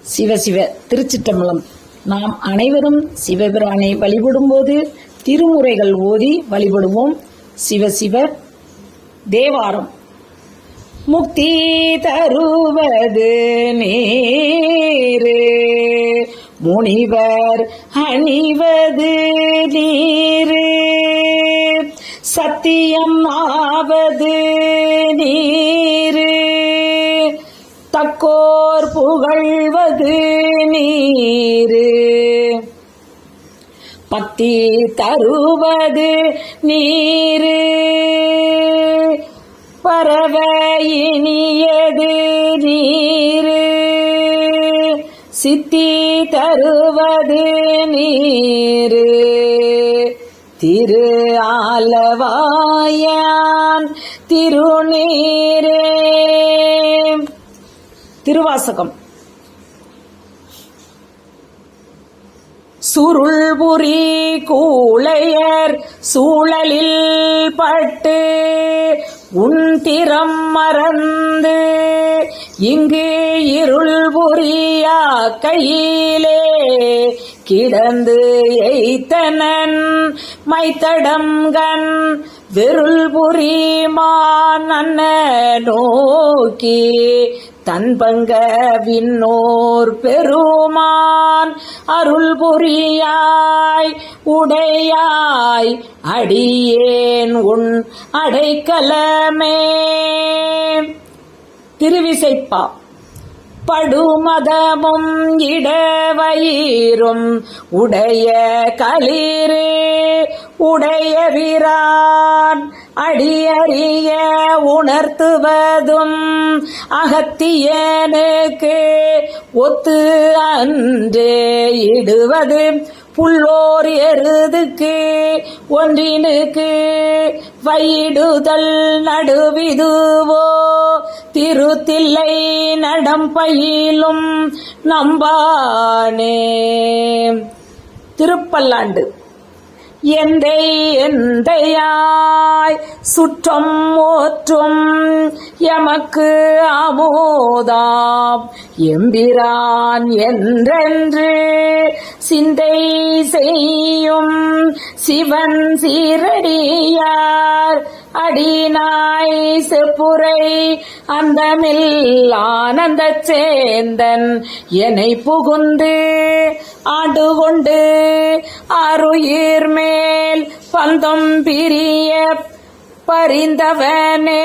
சிவ சிவ திருச்சிற்றம்பலம். நாம் அனைவரும் சிவபிரானை வழிபடும்போது திருமுறைகள் ஓதி வழிபடுவோம். சிவ சிவ. தேவாரம். முக்தி தருவது நீரு, முனிவர் அணிவது நீரு, சத்தியம் ஆவது நீரு, தக்கோர் புகழ்வது நீரு, பக்தி தருவது நீரு, பரவ இனியது நீரு, சித்தி தருவது நீரு, திரு ஆலவாயான் திருநீரே. திருவாசகம். சுருள்புரி கூளையர் சூழலில் பட்டு உன் திறம் மறந்து இங்கு இருள் புரியா கையிலே கிடந்து எய்த்தனன் மைத்தடம்கண் வெருள் புரிமான் அன்ன நோக்கி தன்பங்க விண்ணோர் பெருமான் அருள் புரியாய் உடையாய் அடியேன் உன் அடைக்கலமே. திருவிசைப்பா. படுமதமும் இடவயிரும் உடைய களிறு உடைய வீரான் அடியறிய உணர்த்துவதும் அகத்தியனுக்கு ஒத்து அன்றே இடுவது புல்லோர் எருதுக்கு ஒன்றினுக்கு வையிடுதல் நடுவிதுவோ திருத்தில்லை நடம்பயிலும் நம்பானே. திருப்பல்லாண்டு. எந்தை எந்தையாய் சுற்றம் ஓற்றும் எமக்கு அமோதாம் எம்பிரான் என்றென்று சிந்தை செய்யும் சிவன் சீரடியார் அடிநாய் செப்புரை அந்தமில் ஆனந்த சேந்தன் என்னை புகுந்து ஆண்டு கொண்டு அருயிர் மேல் பந்தம் பிரிய பரிந்தவனே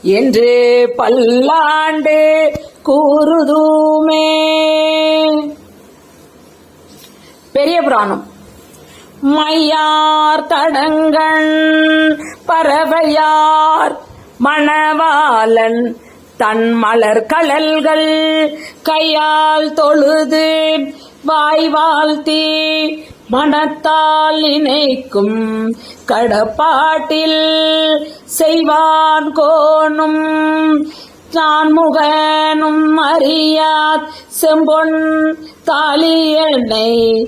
என்று பல்லாண்டு கூறுதுமே. பெரிய புராணம். மையார் தடங்கண் பறவையார் மணவாளன் தன் மலர் கழல்கள் கையால் தொழுது வாய் வாழ்த்தி மனத்தால் இணைக்கும் கடப்பாட்டில் செய்வான் கோணும் நான் முகனும் அறியாத் செம்பொன் தாலியனை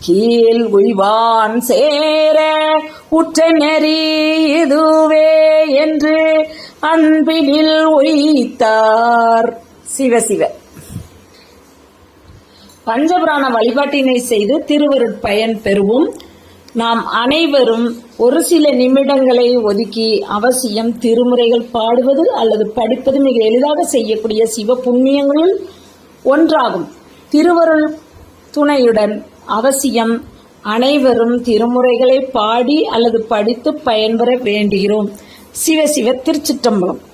கீழ் உய்வான் சேர உற்ற நெறி இதுவே என்று அன்பினில் உய்த்தார். சிவசிவ. பஞ்சபுராண வழிபாட்டினை செய்து திருவருட்பயன் பெறுவோம். நாம் அனைவரும் ஒரு சில நிமிடங்களை ஒதுக்கி அவசியம் திருமுறைகள் பாடுவது அல்லது படிப்பது மிக எளிதாக செய்யக்கூடிய சிவ புண்ணியங்களுள் ஒன்றாகும். திருவருள் துணையுடன் அவசியம் அனைவரும் திருமுறைகளை பாடி அல்லது படித்து பயன்பெற வேண்டுகிறோம். சிவ சிவ. திருச்சிற்றம்பலம்.